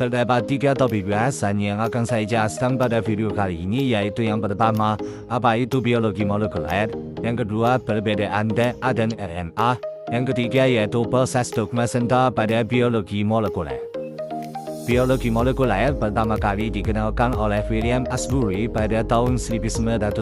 Terdapat 3 topik bahasan yang akan saya jelaskan pada video kali ini, yaitu yang pertama, apa itu biologi molekuler, yang kedua, perbedaan DNA dan RNA, yang ketiga yaitu proses dogma sentra pada biologi molekuler. Biologi molekuler pertama kali dikenalkan oleh William Asbury pada tahun 1945,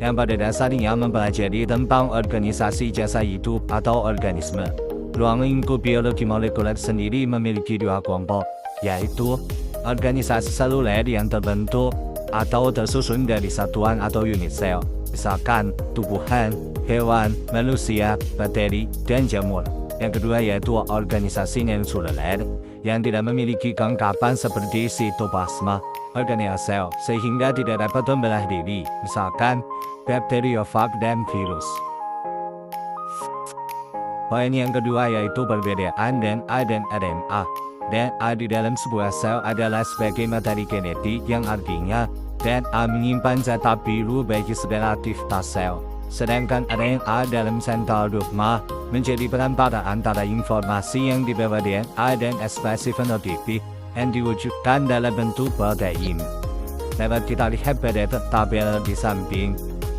yang pada dasarnya mempelajari tentang organisasi jasa hidup atau organisme. Ruang lingkup biologi molekuler sendiri memiliki 2 kelompok, yaitu organisasi seluler yang terbentuk atau tersusun dari satuan atau unit sel, misalkan tumbuhan, hewan, manusia, bakteri, dan jamur. Yang kedua yaitu organisasi non-seluler yang tidak memiliki kelengkapan seperti sitoplasma, organel, sehingga tidak dapat membelah diri, misalkan bakteriofag dan virus. Poin yang kedua yaitu perbedaan DNA dan RNA. DNA di dalam sebuah sel adalah sebagai materi genetik, yang artinya DNA menyimpan zat biru bagi segala aktivitas sel. Sedangkan RNA dalam sentral dogma menjadi perantara antara informasi yang dibawa DNA dan ekspresi fenotipik yang diwujudkan dalam bentuk protein. Dapat kita lihat pada tabel di samping.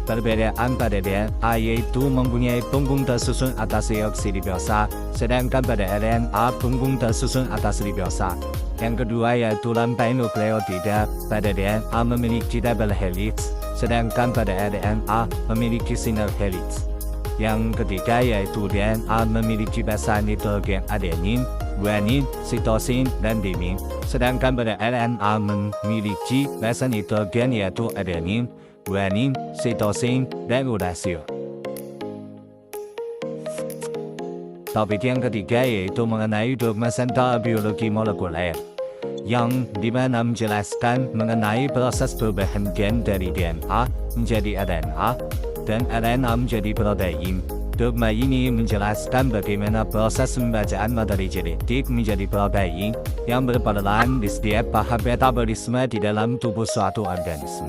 Perbedaan pada DNA yaitu mempunyai punggung tersusun atas deoksiribosa, sedangkan pada RNA punggung tersusun atas ribosa. Yang kedua yaitu rantai nukleotida. Pada DNA memiliki double helix, sedangkan pada RNA memiliki single helix. Yang ketiga yaitu DNA memiliki basa nitrogen adenin, guanin, sitosin, dan timin, sedangkan pada RNA memiliki basa nitrogen yaitu adenin, guanin, sitosin, dan uracil. Topik yang ketiga yaitu mengenai dogma sentral biologi molekuler, yang dimana menjelaskan mengenai proses perubahan gen dari DNA menjadi RNA dan RNA menjadi protein. Dogma ini menjelaskan bagaimana proses pembacaan materi genetik menjadi protein yang berperan di setiap tahap metabolisme di dalam tubuh suatu organisme.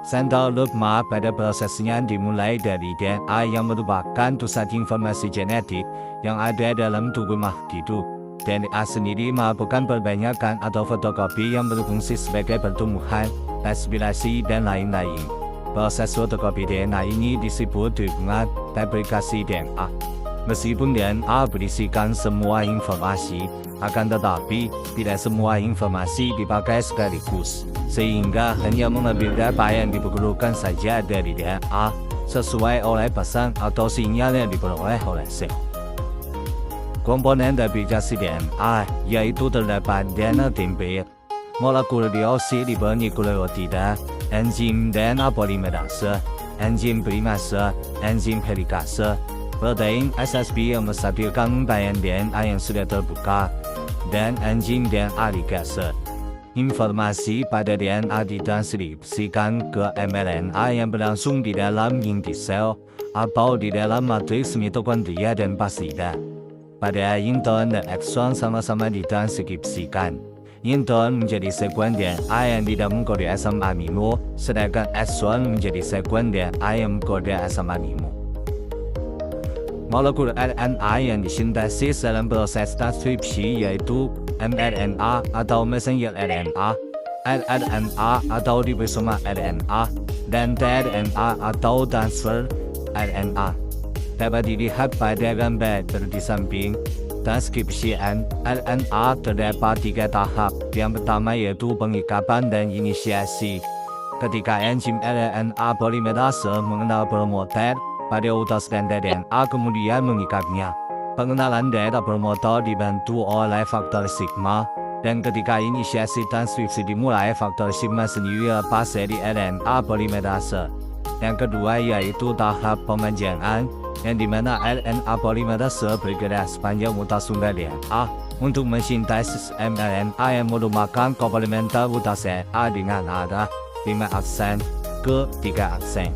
Sentral dogma pada prosesnya dimulai dari DNA yang merupakan pusat informasi genetik yang ada dalam tubuh makhluk hidup. DNA sendiri melakukan perbanyakan atau fotokopi yang berfungsi sebagai pertumbuhan, aspirasi, dan lain-lain. Proses fotokopi DNA ini disebut dengan replikasi DNA. Meskipun DNA berisikan semua informasi, akan tetapi tidak semua informasi dipakai sekaligus, sehingga hanya mengambil data yang diperlukan saja dari DNA sesuai oleh pesan atau sinyal yang diperoleh oleh sel. Komponen replikasi DNA yaitu terdapat DNA template, molekul deoksiribonukleotida, enzim DNA polimerase, enzim primase, enzim helikase, protein SSB yang menstabilkan bayan DNA yang sudah terbuka, dan enzim DNA ligase. Informasi pada DNA ditranskripsikan ke mRNA yang berlangsung di dalam inti sel atau di dalam matriks mitokondria dan plasida. Pada intron dan ekson sama-sama ditranskripsikan. Intron menjadi sekuen DNA yang tidak mengkode asam amino, sedangkan ekson menjadi sekuen DNA yang mengkode asam amino. Molekul RNA yang disintesis dalam proses transkripsi yaitu mRNA atau messenger RNA, rRNA atau ribosoma RNA, dan tRNA atau transfer RNA. Dapat dilihat pada gambar di samping. Transkripsian RNA terdapat 3 tahap. Yang pertama yaitu pengikapan dan inisiasi. Ketika enzim RNA polimerase mengenal promoter pada utas dan DNA kemudian mengikatnya. Pengenalan daerah promotor dibantu oleh faktor sigma, dan ketika inisiasi transkripsi dimulai, faktor sigma sendiri lepas dari RNA polimerase. Yang kedua yaitu tahap pemanjangan, yang dimana RNA polimerase bergerak sepanjang utas tunggal DNA untuk mensintesis mRNA yang merupakan komplementer utas DNA dengan arah 5 aksen ke 3 aksen.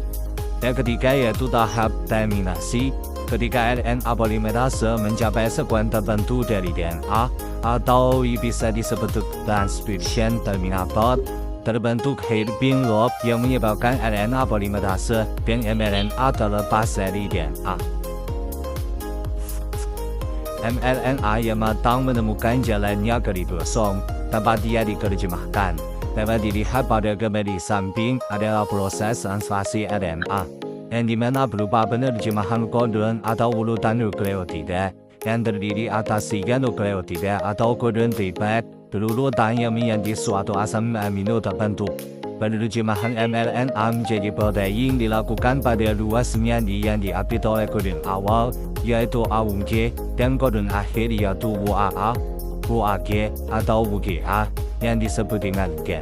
Yang ketiga yaitu tahap terminasi, ketika RNA polimerase mencapai sekuen tertentu dari DNA atau bisa disebut transcription terminator, terbentuk hairpin loop yang menyebabkan RNA polimerase dan mRNA terlepas dari DNA. mRNA yang matang menemukan jalannya ke ribosom, tempat dia diterjemahkan. Dapat dilihat pada gambar di samping adalah proses translasi RNA, yang dimana berupa penerjemahan kodon atau urutan nukleotida, yang terdiri atas 3 nukleotida atau kodon triplek, berurutan yang menjadi suatu asam amino tertentu. Penerjemahan mRNA menjadi protein dilakukan pada 2 senyandi yang diapit oleh kodon awal, yaitu AUG, dan kodon akhir yaitu WAA, WAG, atau WGA, yang disebut dengan gen.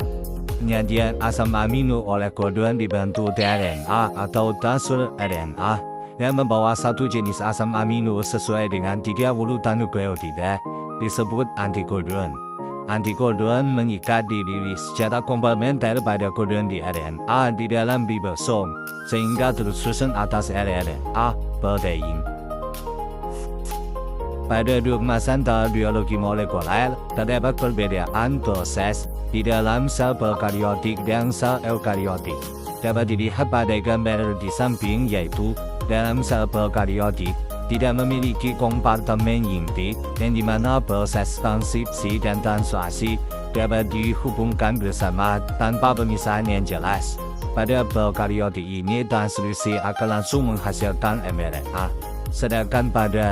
Penyajian asam amino oleh kodon dibantu tRNA atau transfer RNA, yang membawa satu jenis asam amino sesuai dengan 3 urutan nukleotida, disebut antikodon. Antikodon mengikat diri secara komplementer pada kodon di RNA di dalam ribosom, sehingga tersusun atas rRNA protein. Pada dogma santal biologi molekuler, terdapat perbedaan proses di dalam sel prokaryotik dan sel eukaryotik. Dapat dilihat pada gambar di samping, yaitu dalam sel prokaryotik tidak memiliki kompartemen inti, yang dimana proses transkripsi dan translasi dapat dihubungkan bersama tanpa pemisahan yang jelas. Pada prokaryotik ini, transkripsi akan langsung menghasilkan mRNA. Sedangkan pada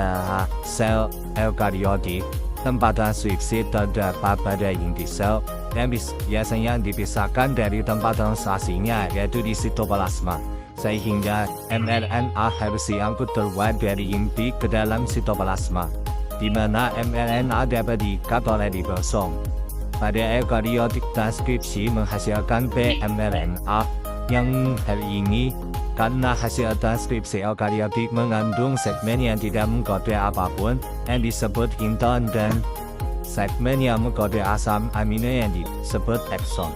sel eukaryotik, tempat transkripsi terdapat pada inti sel, yang biasanya dipisahkan dari tempat translasinya, yaitu di sitoplasma. Sehingga mRNA harus diangkut terbuat dari inti ke dalam sitoplasma, di mana mRNA dapat diikat oleh ribosom. Pada eukaryotik, transkripsi menghasilkan pmRNA, yang hal ini karena hasil transkripsi eukaryotik mengandung segmen yang tidak mengkode apapun, yang disebut intron, dan segmen yang mengkode asam amino yang disebut ekson.